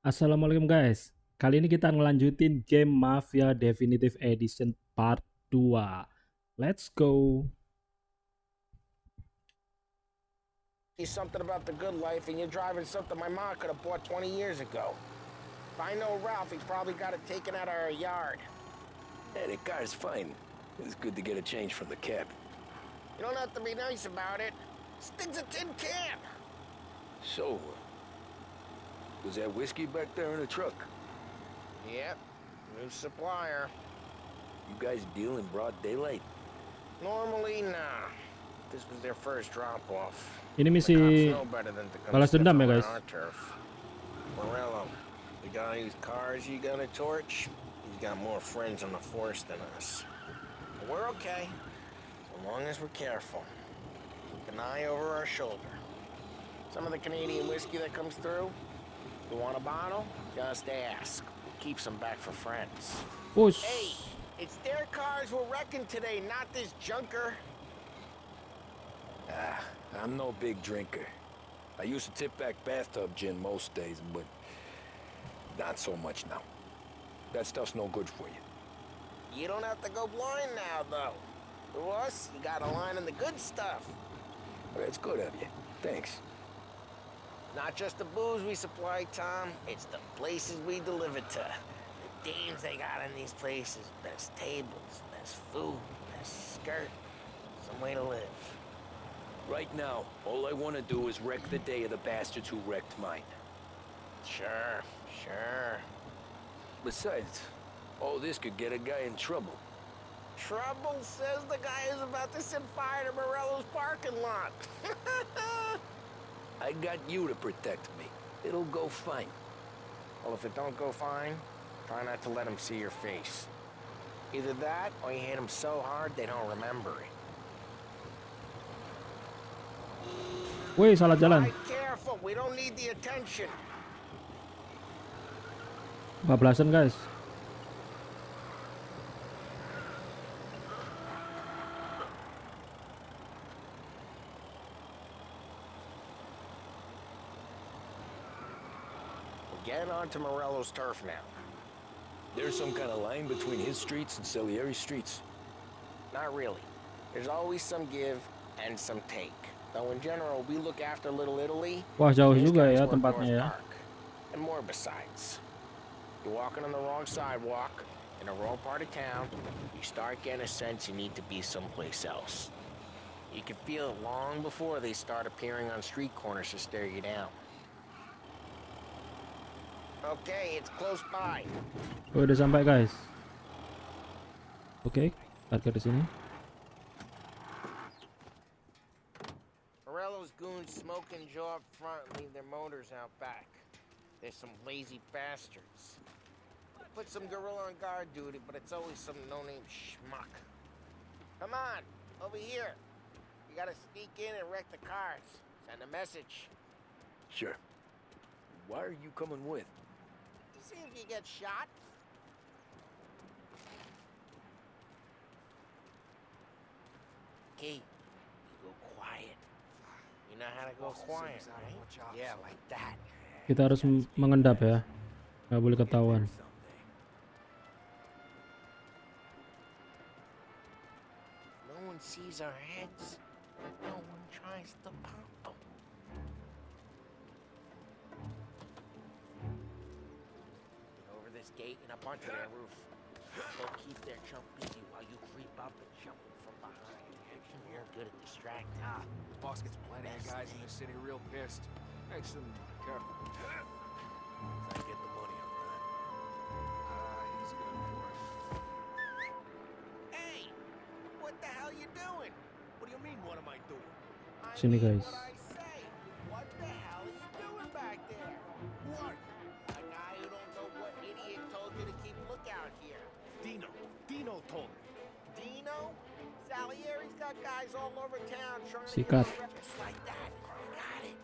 Assalamualaikum guys. Kali ini kita ngelanjutin game Mafia Definitive Edition Part 2. Let's go. Something about the good life and you're driving something my mom could have bought 20 years ago. If I know Ralph, he probably got it taken out of our yard. Hey, the car's fine. It's good to get a change from the cab. You don't have to be nice about it. This thing's a tin can. So, was that whiskey back there in the truck? Yep, new supplier. You guys deal in broad daylight? Normally, nah. This was their first drop-off. Ini The misi cops know better than to come balas dendam ya sniffing guys. on our turf. Morello, the guy whose cars you gonna torch, he's got more friends on the force than us. But we're okay, so long as we're careful. Keep an eye over our shoulder. Some of the Canadian whiskey that comes through, you want a bottle? Just ask. Keep some back for friends. Push. Hey, it's their cars we're wrecking today, not this junker. I'm no big drinker. I used to tip back bathtub gin most days, but not so much now. That stuff's no good for you. You don't have to go blind now, though. To us, you got a line in the good stuff. That's good of you. Thanks. Not just the booze we supply, Tom. It's the places we deliver to. The dames they got in these places. Best tables, best food, best skirt. Some way to live. Right now, all I want to do is wreck the day of the bastards who wrecked mine. Sure, sure. Besides, all this could get a guy in trouble. Trouble says the guy is about to set fire to Morello's parking lot. I got you to protect me. It'll go fine. Well, if it don't go fine, try not to let them see your face. Either that, or you hit them so hard they don't remember it. Woi, salah jalan. Be careful, we don't need the attention. Bablasan guys. We're getting onto Morello's turf now. There's some kind of line between his streets and Salieri's streets. Not really. There's always some give and some take. Though in general, we look after Little Italy. Wah, jauh Those juga guys ya work tempatnya North ya. Park. And more besides. You're walking on the wrong sidewalk, in the wrong part of town, you start getting a sense you need to be someplace else. You can feel it long before they start appearing on street corners to stare you down. Okay, it's close by. Oh, udah sampai guys. Oke, parkir di sini. Morello's goons smoke and jaw up front and leave their motors out back. They're some lazy bastards. Put some gorilla on guard duty, but it's always some no-name schmuck. Come on, over here. You gotta sneak in and wreck the cars. Send a message. Sure. Why are you coming with? To see if you get shot. Key, you go quiet. You know how to go quiet, right? Yeah, like that. Kita harus mengendap ya. Nggak boleh ketahuan. No one sees our heads. No one tries to pop them. Get over this gate and up onto their roof. They'll keep their chump busy while you creep up and jump from behind. You're good at distracting. Boss gets plenty of guys in the city real pissed. Makes them careful. I get the money on that. He's good for it. Hey! What the hell you doing? What do you mean, what am I doing? I Sini, mean guys. what I say. What the hell are you doing back there? What? A guy who don't know what idiot told you to keep lookout here. Dino told me. Dino? Salieri's got guys all over town trying to Sikat. get us just like that. Got it.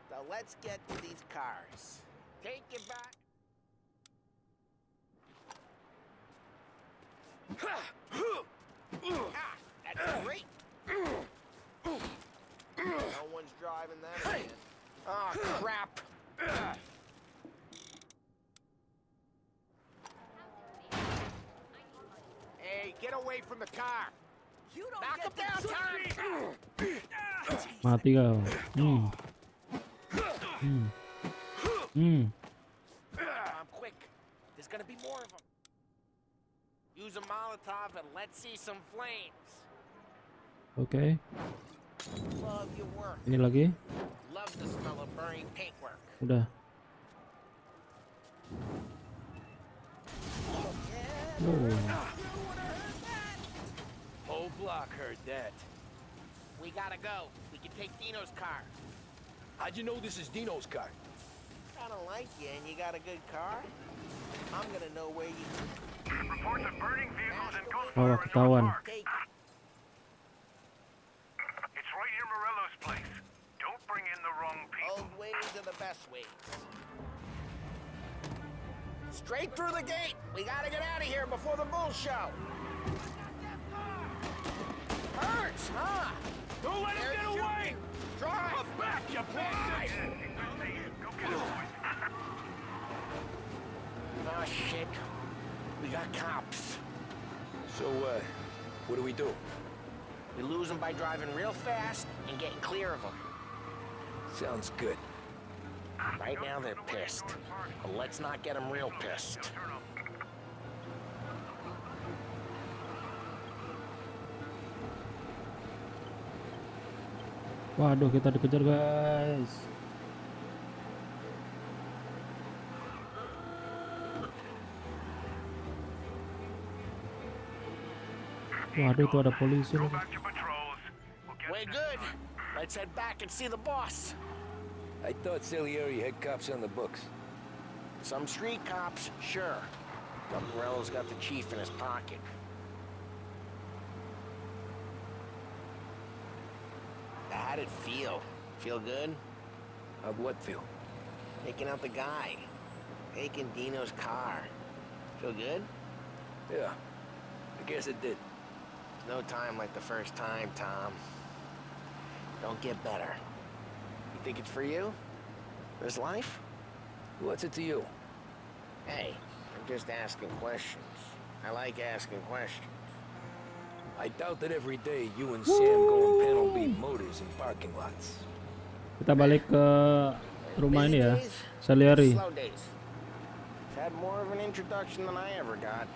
So let's get to these cars. Take it back. Oh, crap. Hey, get away from the car. You don't Knock him get down, the Tom! Mati kau. Quick. There's gonna be more of them. Use a Molotov and let's see some flames. Oke. Love your work. Ini lagi. Love the smell of burning paintwork. Udah. Oh. Whole block heard that. We gotta go. We can take Dino's car. How'd you know this is Dino's car? I don't like you and you got a good car. I'm gonna know where you Reports of burning vehicles and Bawah gunfire in North ketahuan. Park. take. It's right near Morello's place. Don't bring in the wrong people. Old ways are the best ways. Straight through the gate. We gotta get out of here before the bull show. Hurts, huh? Don't let They're shooting. Drive. back, you Drive. Go get him, boys. Oh, shit. We got cops. So, what do we do? We lose them by driving real fast and getting clear of them. Sounds good. Right now they're pissed. But let's not get them real pissed. Turn up. Waduh, kita dikejar guys. Waduh, itu ada polisi Go lagi. back to patrols. We'll get We're good. Let's head back and see the boss. I thought Salieri had cops on the books. Some street cops, sure. But Morello's got the chief in his pocket. How'd it feel? Feel good? How'd what feel? Taking out the guy. Taking Dino's car. Feel good? Yeah, I guess it did. There's no time like the first time, Tom. Don't get better. You think it's for you? This life? What's it to you? Hey, I'm just asking questions. I like asking questions. I doubt that every day you and Sam go and panel beat motors in parking lots. Kita balik ke rumah Busy ini ya. days, Salieri. slow days. Had more of an introduction than I ever got.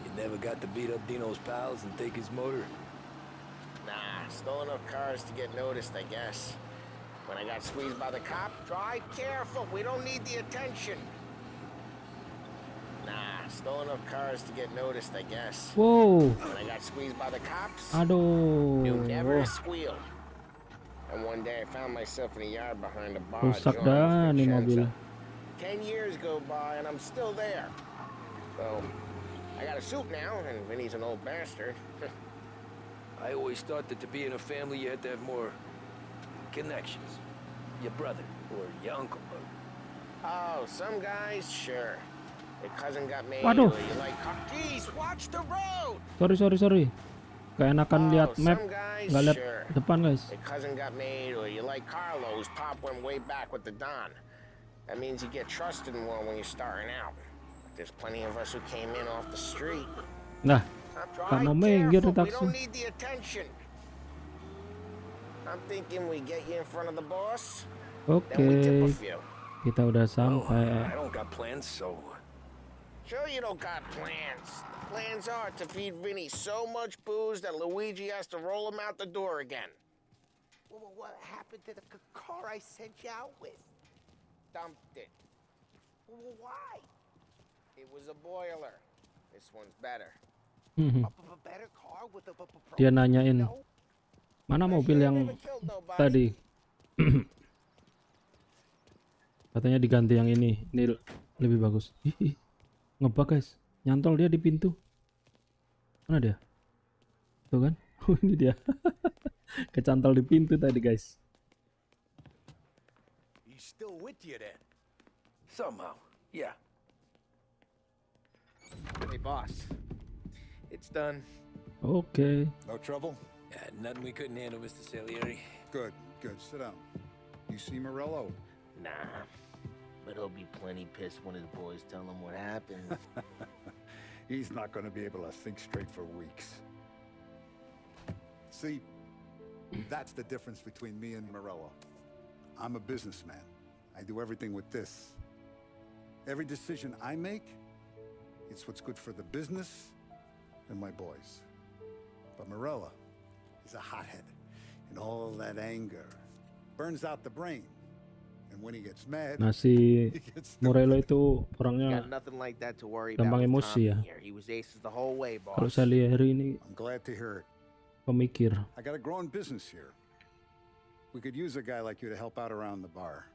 You never got to beat up Dino's pals and take his motor? Nah, stole enough cars to get noticed, I guess. When I got squeezed by the cop, drive careful. We don't need the attention. Nah, stole enough cars to get noticed, I guess. Wow. When I got squeezed by the cops, Aduh. knew never to squeal. And one day I found myself in a yard behind a bar. Rusak joint dah with nih Vincenzo. mobil. 10 years go by and I'm still there. So, I got a suit now, and Vinny's an old bastard. I always thought that to be in a family you had to have more connections. Your brother or your uncle. Oh, some guys, sure. Your cousin got made, Waduh. or you like... Jeez, watch the road! Sorry. Keenakan lihat Oh, map, some guys, nggak lihat sure. depan guys. Your cousin got made, or you like Carlo, whose pop went way back with the Don. That means you get trusted more when you're starting out. There's plenty of us who came in off the street. Nah, Drive mau minggir careful, di we taksi. don't need the attention. I'm thinking we get you in front of the boss, oke, then we tip a few. kita udah I sampai. don't got plans, so... Sure you don't got plans. Plans are to feed Vinny so much booze that Luigi has to roll him out the door again. Well, what happened to the car I sent you out with? Dumped it. Well, why? It was a boiler. This one's better. A better car with a Dia nanyain, no? mana mobil yang Never killed nobody. tadi? Katanya diganti yang ini lebih bagus. Ih, ngebug guys, nyantol dia di pintu. Mana dia? Tuh kan? Ini dia. Kecantol di pintu tadi guys. He's still with you then? Somehow, yeah. Hey, boss. It's done. Oke. No trouble? Nothing we couldn't handle, Mr. Salieri. Good, good. Sit down. You see Morello? Nah, but he'll be plenty pissed when his boys tell him what happened. He's not going to be able to think straight for weeks. See, that's the difference between me and Morello. I'm a businessman. I do everything with this. Every decision I make, it's what's good for the business and my boys. But Morello, he's a hothead. And all that anger burns out the brain. And when he gets mad, Nah, si he gets Morello stupid. itu orangnya Got nothing like that to worry gampang about with emosi Tommy ya. here. He was aces the whole way, Kalau boss. Salieri ini I'm glad to hear it. pemikir. I got a growing business here. We could use a guy like you to help out around the bar.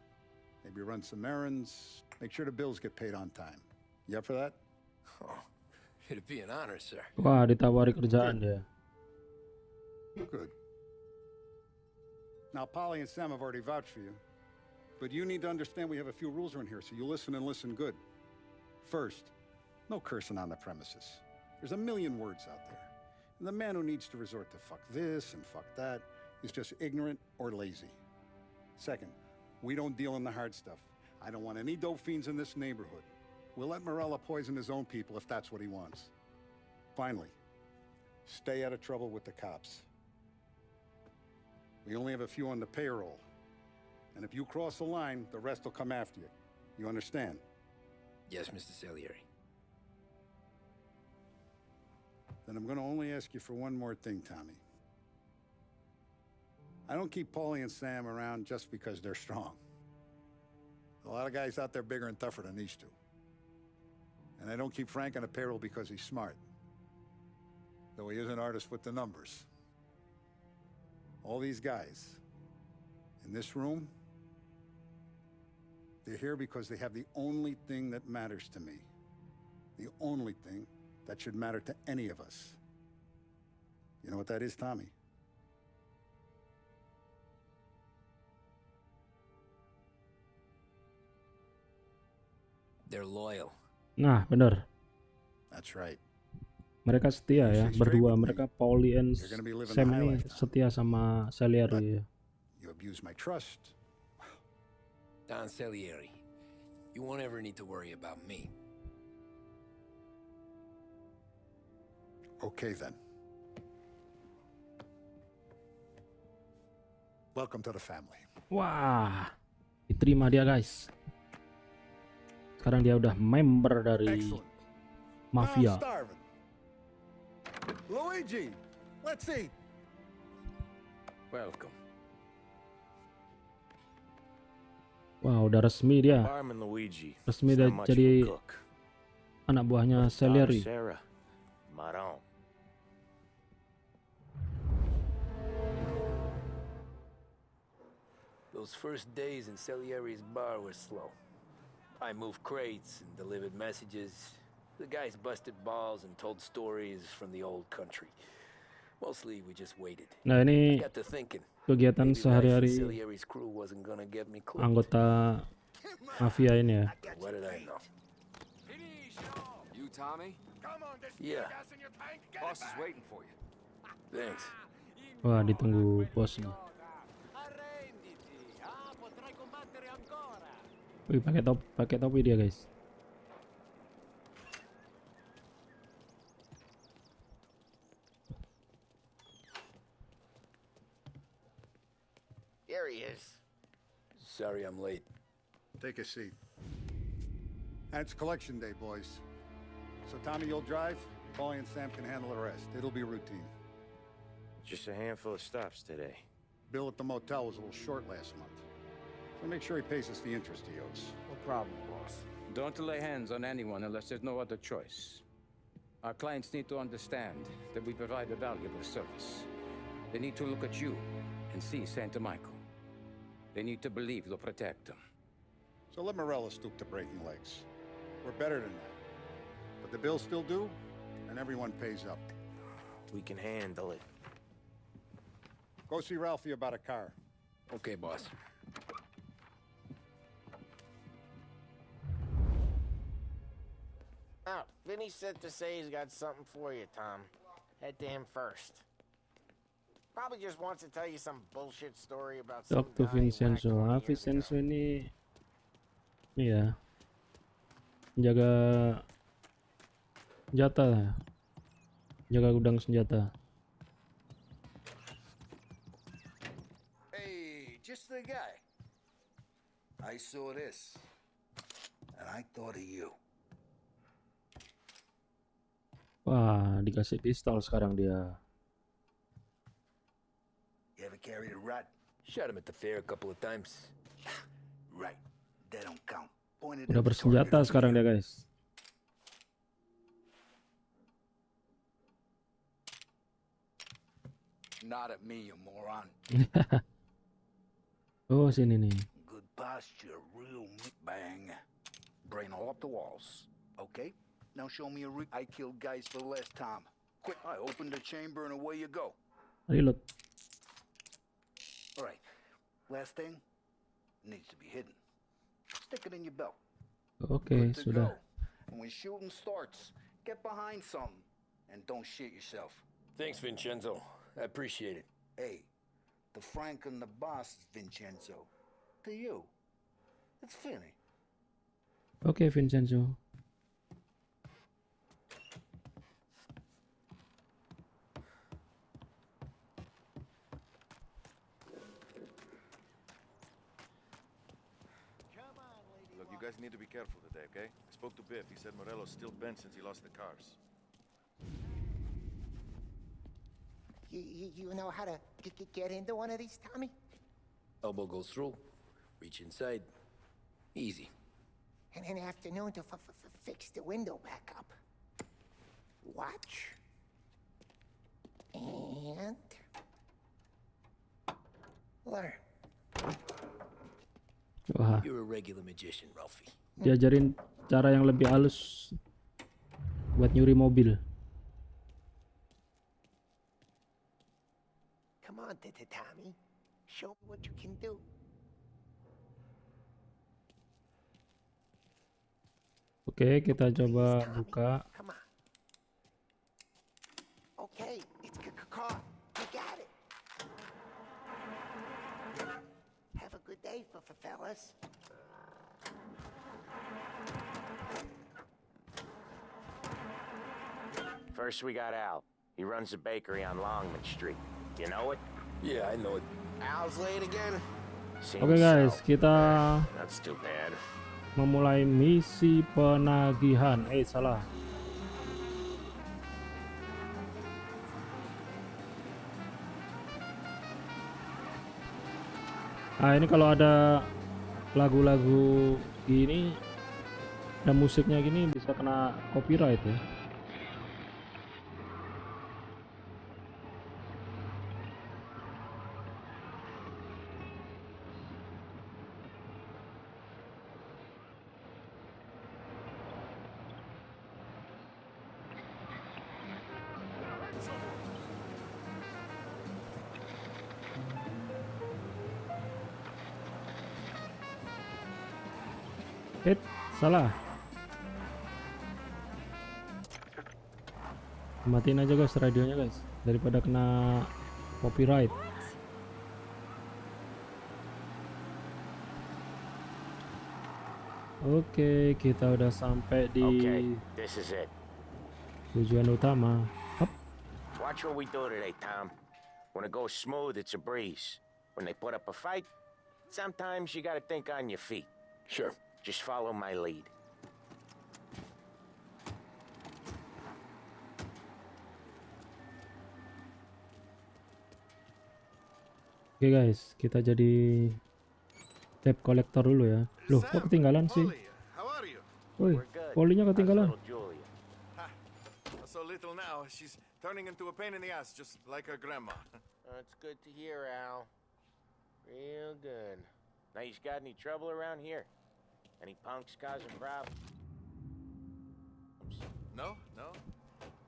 Maybe run some errands, make sure the bills get paid on time. You up for that? Oh, it'd be an honor, sir. Wah, ditawari kerjaan dia. Good. Now, Polly and Sam have already vouched for you. But you need to understand we have a few rules around here, so you listen and listen good. First, no cursing on the premises. There's a million words out there. And the man who needs to resort to fuck this and fuck that is just ignorant or lazy. Second, we don't deal in the hard stuff. I don't want any dope fiends in this neighborhood. We'll let Morella poison his own people if that's what he wants. Finally, stay out of trouble with the cops. We only have a few on the payroll. And if you cross the line, the rest will come after you. You understand? Yes, Mr. Salieri. Then I'm going to only ask you for one more thing, Tommy. I don't keep Paulie and Sam around just because they're strong. A lot of guys out there bigger and tougher than these two. And I don't keep Frank on a payroll because he's smart. Though he is an artist with the numbers. All these guys in this room, they're here because they have the only thing that matters to me. The only thing that should matter to any of us. You know what that is, Tommy? They're loyal. Nah, bener. That's right. Mereka setia ya, berdua. Mereka Pauli and You're gonna be living Sam the high ini life, Tom. setia sama Salieri ya. You abuse my trust. Don Salieri, you won't ever need to worry about me. Okay, then. Welcome to the family. Wah, diterima dia guys. Sekarang dia udah member dari Excellent. Mafia. I'm starving. Luigi, let's eat. Welcome. Wah, udah resmi dia. Barman Luigi. Resmi dia Not much jadi of a cook. anak buahnya Salieri. Sarah. Maron. Those first days in Salieri's bar were slow. I moved crates and delivered messages. The guys busted balls and told stories from the old country. Mostly we just waited. Nah, I ini got to thinking. kegiatan Maybe life in sehari-hari Salieri's crew wasn't gonna get me clipped. anggota Mafia ini ya. What did I know? You, Tommy? Yeah, Boss is waiting for you. thanks. Wah, ditunggu bosnya. Wih, pakai topi dia guys. There he is. Sorry I'm late. Take a seat. And it's collection day, boys. So Tommy, you'll drive. Paulie and Sam can handle the rest. It'll be routine. Just a handful of stops today. Bill at the motel was a little short last month. So make sure he pays us the interest he owes. No problem, boss. Don't lay hands on anyone unless there's no other choice. Our clients need to understand that we provide a valuable service. They need to look at you and see Santa Michael. They need to believe you'll protect them. So let Morella stoop to breaking legs. We're better than that. But the bill's still due, and everyone pays up. We can handle it. Go see Ralphie about a car. Okay, boss. Now, Vinny said to say he's got something for you, Tom. Head to him first. Probably just wants to tell you some bullshit story about some Talk to guy who whacked Vincenzo. 20 years Vincenzo ago. ini, iya, jaga senjata, jaga gudang senjata. Hey, just the guy. I saw this, and I thought of you. Wah, dikasih pistol sekarang dia. You ever carried a rat? Shot him at the fair a couple of times. Right. That don't count. Pointed Udah at the bersenjata target sekarang over dia, here. guys. Not at me, you moron. Oh, sini nih. Good posture, real bang. Brain all up the walls. Okay? Now show me a I killed guys for the last time. Quick, I opened the chamber and away you go. Reload. All right. Last thing needs to be hidden. Stick it in your belt. Oke, Good to sudah. go. And when shooting starts, get behind something and don't shit yourself. Thanks, Vincenzo. I appreciate it. Hey, the Frank and the boss, Vincenzo. To you, it's Finny. Oke, Vincenzo. Look, you guys need to be careful today, okay? I spoke to Biff. He said Morello's still bent since he lost the cars. You know how to get into one of these, Tommy? Elbow goes through, reach inside. Easy. And an afternoon to fix the window back up. Watch. And... learn. Wah, You're a regular magician, Ralphie. diajarin cara yang lebih halus buat nyuri mobil. Come on, Tommy. Show me what you can do. Oke, kita coba buka. Come on. Okay, it's car. You got it. Have a good day, fellas. First, we got Al. He runs a bakery on Longman Street. You know it? Yeah, I know it. Al's late again? Seems Oke guys, so. kita That's too bad. memulai misi penagihan. Salah. Nah, ini kalau ada lagu-lagu gini, ada musiknya gini bisa kena copyright ya. Salah. Matiin aja guys radionya guys, daripada kena copyright. Oke, kita udah sampai di Okay, this is it. tujuan utama. Hop. Watch what we do today, Tom. When it goes smooth, it's a breeze. When they put up a fight, sometimes you gotta think on your feet. Sure. Just follow my lead. Oke guys, kita jadi tape kolektor dulu ya. Loh, kok ketinggalan sih? How are you? Woi, polinya ketinggalan. How's little Julia? So little now, she's turning into a pain in the ass, just like her grandma. That's good to hear, Al. Real good. Now, you got any trouble around here? Any punks causing problems? No,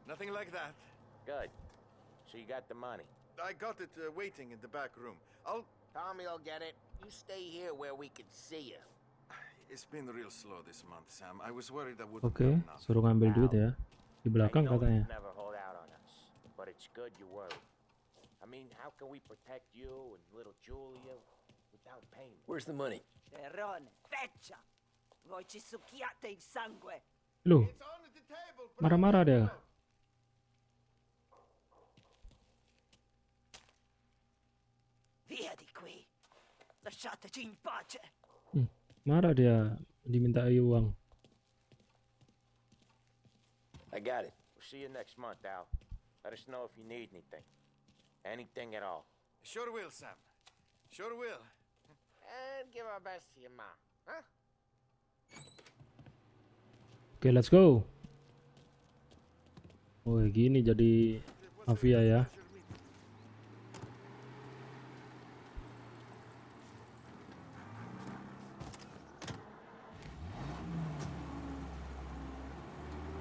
nothing like that. Good. So you got the money. I got it waiting in the back room. Tommy'll get it. You stay here where we can see you. It's been real slow this month, Sam. I was worried I wouldn't Oke, have enough. suruh ngambil duit ya. Di I belakang know katanya. you never hold out on us, but it's good you worry. I I mean, how can we protect you and little Julia without payment? Where's the money? Terrone, feccia! Voi ci succhiate il sangue! Loh, marah-marah dia. Via di qui! Lasciateci in pace! Marah dia dimintai uang. I got it. We'll see you next month, Al. Let us know if you need anything. Anything at all. Sure will, Sam. Sure will. And give our best to your mom, huh? Oke, let's go. Oh, gini jadi mafia ya.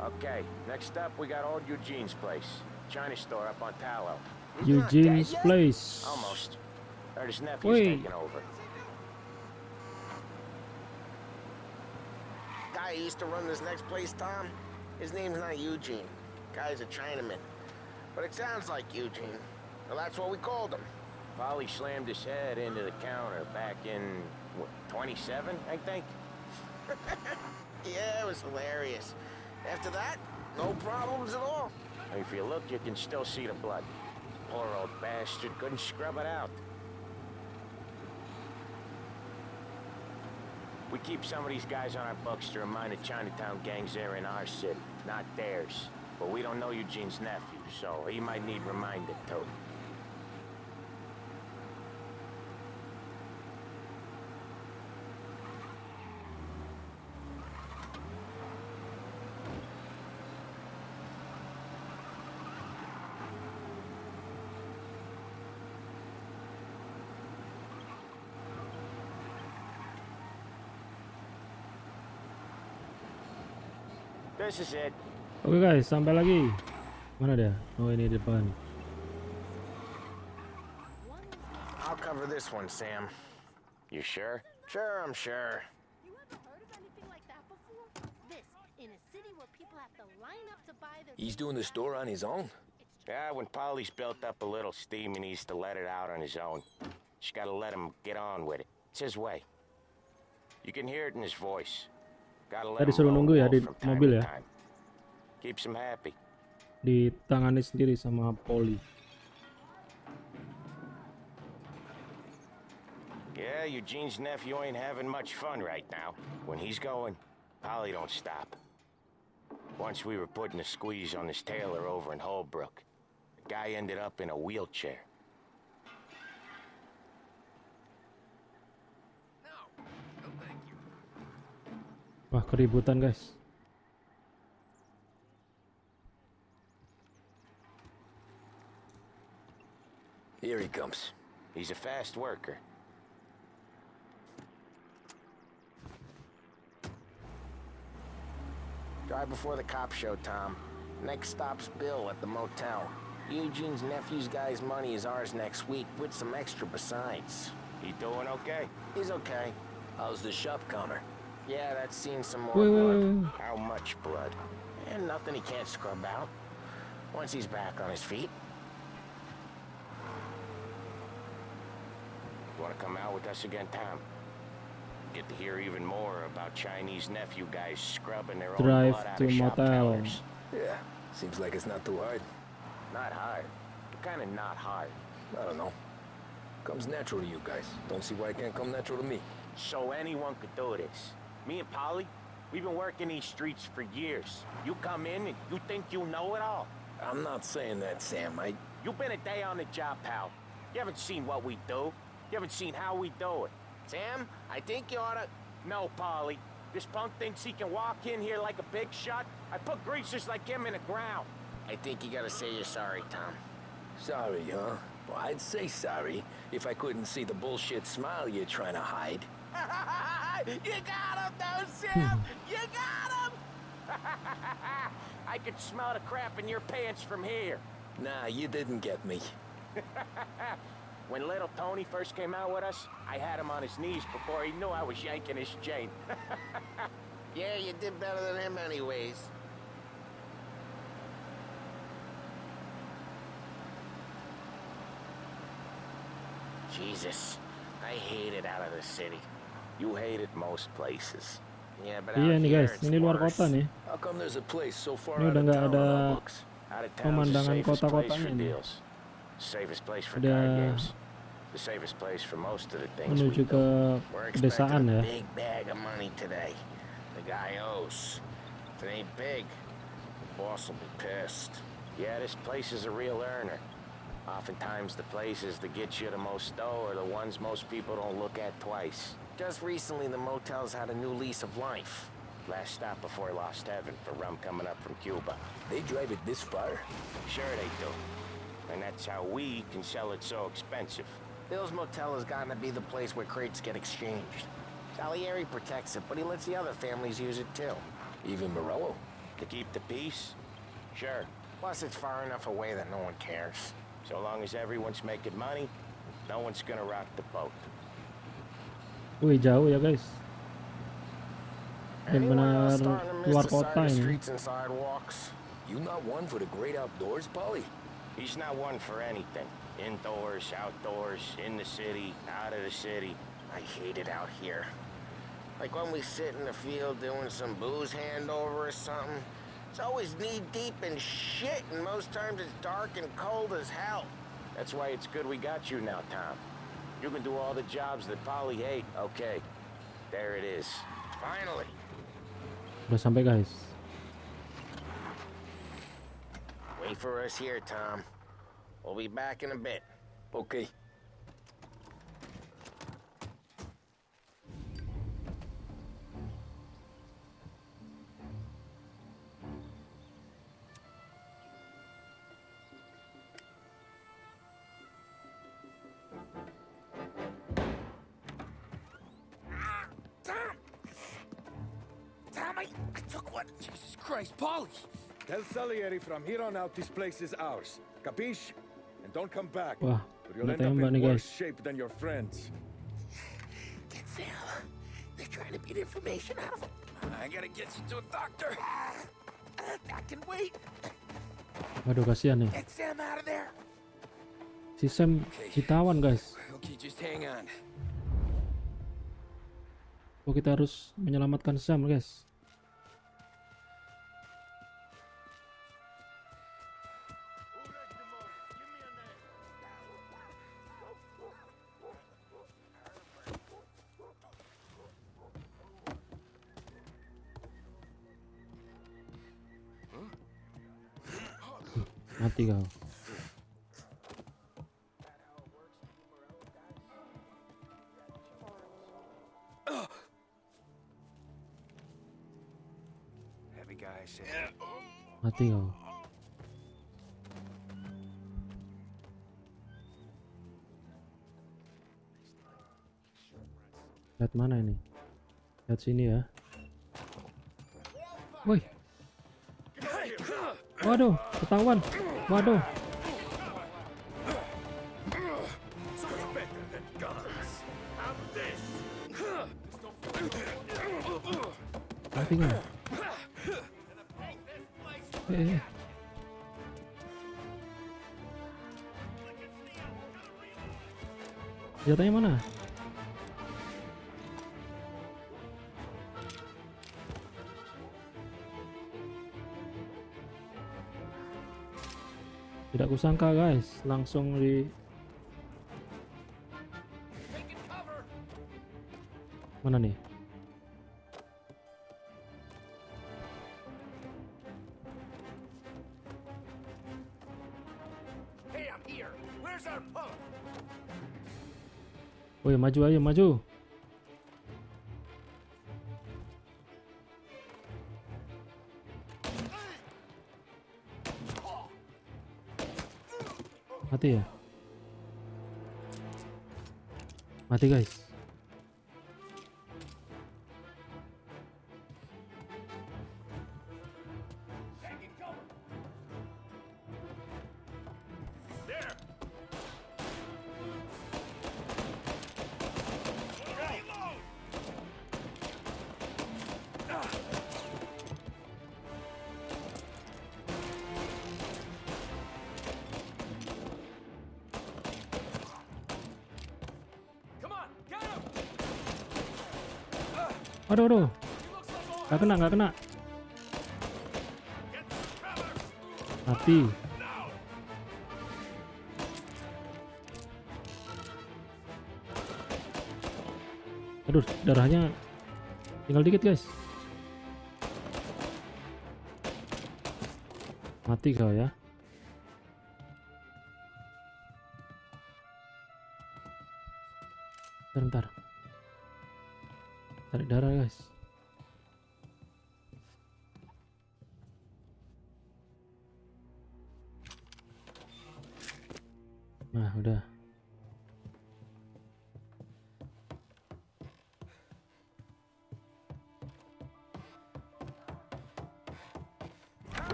Okay, next up we got old Eugene's place. China store up on Tallow. Eugene's place. Almost. Heard his nephew's taking over. Guy who used to run this next place, Tom, his name's not Eugene. Guy's a Chinaman. But it sounds like Eugene. Well, that's what we called him. Polly slammed his head into the counter back in, what, 27, I think? Yeah, it was hilarious. After that, no problems at all. If you look, you can still see the blood. Poor old bastard couldn't scrub it out. We keep some of these guys on our books to remind the Chinatown gangs they're in our city, not theirs. But we don't know Eugene's nephew, so he might need reminded too. This is it. Oke guys, sampai lagi. Mana dia? Oh, ini di depan. I'll cover this one, Sam. You sure? Sure, I'm sure. You ever heard of anything like that before? This, in a city where people have to line up to buy their... He's doing the store on his own? Yeah, when Polly's built up a little steam, he needs to let it out on his own. Just gotta let him get on with it. It's his way. You can hear it in his voice. Gotta let Tadi him suruh roll nunggu ya di from time mobil to ya. time. Keeps him happy. Ditangani sendiri sama Polly. Yeah, Eugene's nephew ain't having much fun right now. When he's going, Polly don't stop. Once we were putting a squeeze on this tailor over in Holbrook. The guy ended up in a wheelchair. Wah, keributan guys. Here he comes. He's a fast worker. Drive before the cop show, Tom. Next stop's Bill at the motel. Eugene's nephew's guy's money is ours next week, with some extra besides. He doing okay? He's okay. How's the shop counter? Yeah, that's seen some more Wait, blood. How much blood? And nothing he can't scrub out. Once he's back on his feet. You wanna come out with us again, Tom? Get to hear even more about Chinese nephew guys scrubbing their own Drive blood out to of shop motel. counters. Yeah, seems like it's not too hard. Not hard. Kinda not hard. I don't know. Comes natural to you guys. Don't see why it can't come natural to me. So anyone could do this. Me and Polly, we've been working these streets for years. You come in and you think you know it all. I'm not saying that, Sam. You've been a day on the job, pal. You haven't seen what we do. You haven't seen how we do it. Sam, I think you oughta... No, Polly. This punk thinks he can walk in here like a big shot. I put greasers like him in the ground. I think you gotta say you're sorry, Tom. Sorry, huh? Well, I'd say sorry if I couldn't see the bullshit smile you're trying to hide. You got him, though, Sam! You got him! I could smell the crap in your pants from here. Nah, you didn't get me. When little Tony first came out with us, I had him on his knees before he knew I was yanking his chain. Yeah, you did better than him anyways. Jesus, I hate it out of the city. You hate it most places. Yeah, but Iya out nih here guys, it's ini luar worse. kota nih. How come there's a place so far Ini out udah of nggak town ada on our books? Out of town's the pemandangan safest place kota-kotanya for ini. deals. Safest place for Udah card games. The safest place for most of the things we menuju do. ke We're pedesaan expecting a ya. big bag of money today. The guy owes. If it ain't big, the boss will be pissed. Yeah, this place is a real earner. Oftentimes the places that get you the most dough are the ones most people don't look at twice. Just recently, the motel's had a new lease of life. Last stop before Lost Heaven for rum coming up from Cuba. They drive it this far? Sure they do. And that's how we can sell it so expensive. Bill's Motel has gotten to be the place where crates get exchanged. Salieri protects it, but he lets the other families use it too. Even Morello? To keep the peace? Sure. Plus, it's far enough away that no one cares. So long as everyone's making money, no one's gonna rock the boat. Wih jauh ya guys. Anyone Benar-benar else starting to miss luar the kota side ini. streets and sidewalks? You not one for the great outdoors, Polly? He's not one for anything. Indoors, outdoors, in the city, out of the city. I hate it out here. Like when we sit in the field doing some booze handover or something. It's always knee-deep in shit, and most times it's dark and cold as hell. That's why it's good we got you now, Tom. You can do all the jobs that Polly hate. Okay, there it is. Finally. Udah sampai guys. Wait for us here, Tom. We'll be back in a bit. Okay. Tom, I took one. Jesus Christ, Polly! Tell Salieri from here on out this place is ours. Capiche? And don't come back. Wah, Or you'll udah end up tembak in nih worse guys. shape than your friends. They're trying to beat information out of him. I gotta get you to a doctor. I can wait. Waduh kasihan nih. Get Sam out of there. Si Sam ditawan guys. Okay, just hang on. Oh kita harus menyelamatkan Sam guys. Mati kau. Heavy guy, shit. Mati kau. Lihat mana ini? Lihat sini ya. Woi. Waduh, ketahuan. Waduh. Mati nggak? Senjatanya mana? Tidak kusangka guys, langsung di mana nih? Hey, I'm here. Where's our punk? Woi, maju ayo, maju. Mati ya? Mati guys. Aduh, aduh. Nggak kena, nggak kena. Mati. Aduh, darahnya tinggal dikit guys. Mati kau ya. Bentar. Tarik darah guys. Nah, udah.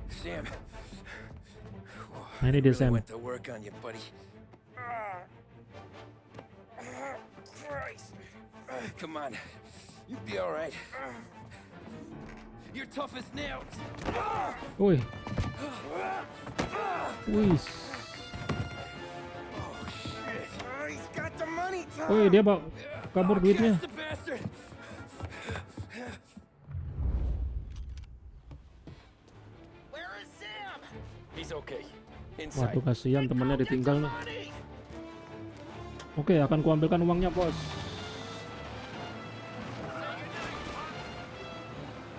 Sam. Nah, ini dia Sam. Went to work on you, buddy. Christ. Come on. You'll be all right. You're tough as nails. Wih. Wih. He's got the money, Tom. Wih, dia bawa kabur duitnya. The bastard. Where is Sam? He's okay. Waduh, kasihan temennya ditinggal nih. Oke, akan kuambilkan uangnya bos.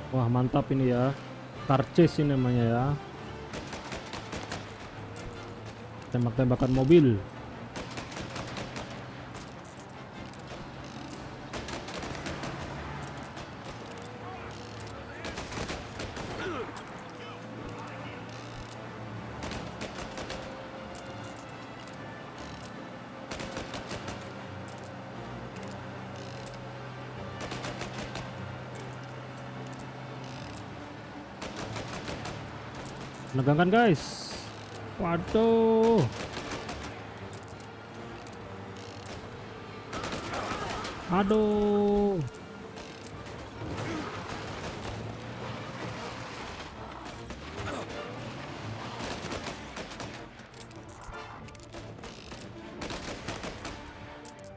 Wah, mantap ini ya. Car chase ini namanya ya. Tembak-tembakan mobil. Menegangkan guys. Waduh. Aduh.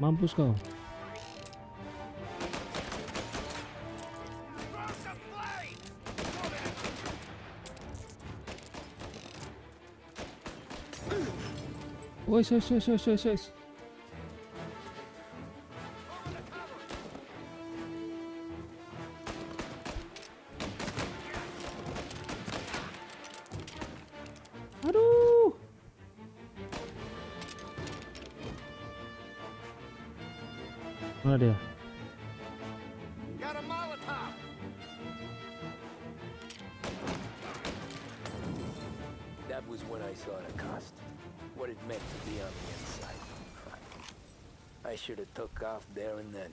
Mampus kau. Woi, woi. Aduh. Mana dia? Got a Molotov. That was when I saw the cost. What it meant to be on the inside. I should have took off there and then.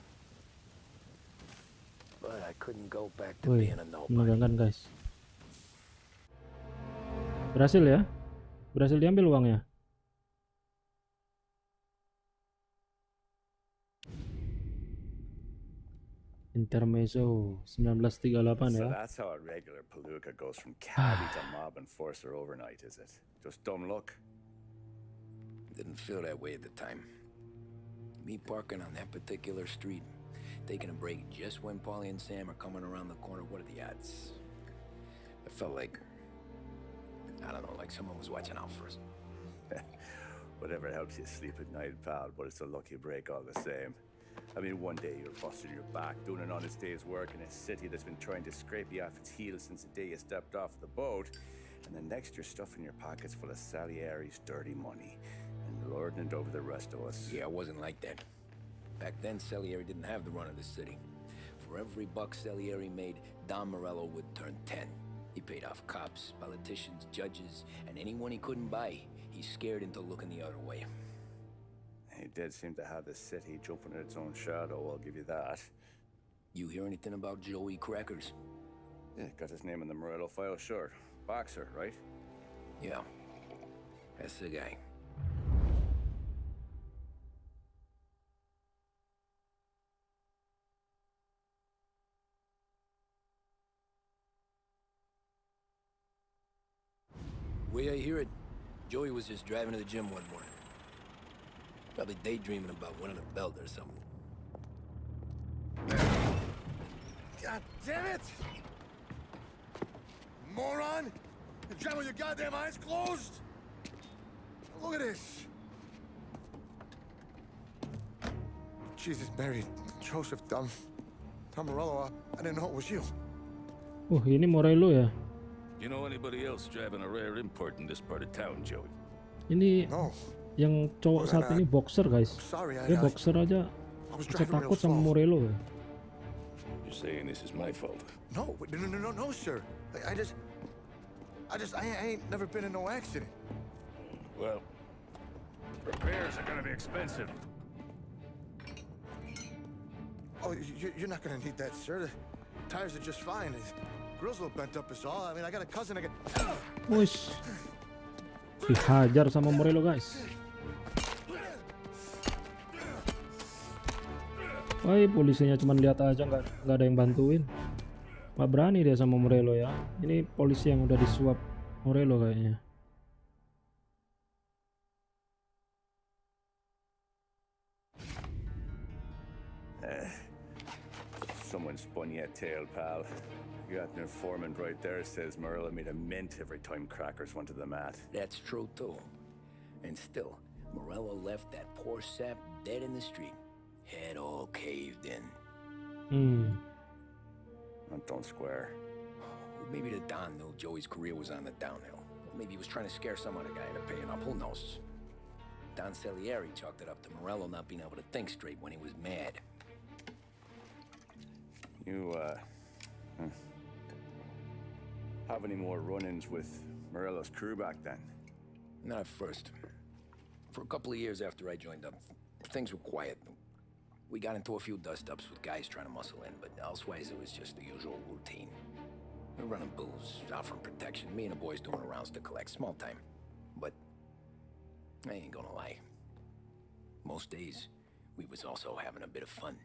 But I couldn't go back to Wih, being a nobody. menegangkan guys. Berhasil ya? Berhasil diambil uangnya. Intermezzo 1938 So ya. that's how a regular palooka goes from cabbie to mob enforcer overnight, is it? Just dumb luck? Didn't feel that way at the time. Me parking on that particular street, taking a break just when Paulie and Sam are coming around the corner. What are the odds? I felt like, I don't know, like someone was watching out for us. Whatever helps you sleep at night, pal, but it's a lucky break all the same. I mean, one day you're busting your back, doing an honest day's work in a city that's been trying to scrape you off its heels since the day you stepped off the boat, and the next you're stuffing your pockets full of Salieri's dirty money and lording it over the rest of us. Yeah, it wasn't like that. Back then, Salieri didn't have the run of the city. For every buck Salieri made, Don Morello would turn 10. He paid off cops, politicians, judges, and anyone he couldn't buy, he scared into looking the other way. He did seem to have the city jumping at its own shadow, I'll give you that. You hear anything about Joey Crackers? Yeah, got his name in the Morello file, sure. Boxer, right? Yeah, that's the guy. The way I hear it, Joey was just driving to the gym one morning. Probably daydreaming about winning a belt or something. God damn it! Moron! You drive with your goddamn eyes closed? Look at this! Jesus, Mary, Joseph, Tom Morello, I didn't know it was you. Oh, ini Morello ya. You know anybody else driving a rare import in this part of town, Joey? Ini yang cowok saat ini boxer, guys. Sorry, Dia boxer aja bisa takut sama Morello ya. You're saying this is my fault? No, sir. I ain't never been in no accident. Well, repairs are gonna be expensive. Oh, you're not gonna need that, sir. The tires are just fine. The grill's a little bent up is all. I mean, I got a cousin I can... Wush. Dihajar sama Morello, guys. Wah, polisinya cuma lihat aja, nggak ada yang bantuin. Nggak berani dia sama Morello ya. Ini polisi yang udah disuap Morello kayaknya. Someone spun you a tale, pal. You got an informant right there says Morello made a mint every time crackers went to the mat. That's true, too. And still, Morello left that poor sap dead in the street. Head all caved in. That don't square. Maybe the Don knew Joey's career was on the downhill. Maybe he was trying to scare some other guy into paying up. Who knows? Don Salieri chalked it up to Morello not being able to think straight when he was mad. You, have any more run-ins with Morello's crew back then? Not at first. For a couple of years after I joined up, things were quiet. We got into a few dust-ups with guys trying to muscle in, but elsewise it was just the usual routine. We're running booze, offering protection, me and the boys doing rounds to collect, small time. But I ain't gonna lie. Most days, we was also having a bit of fun.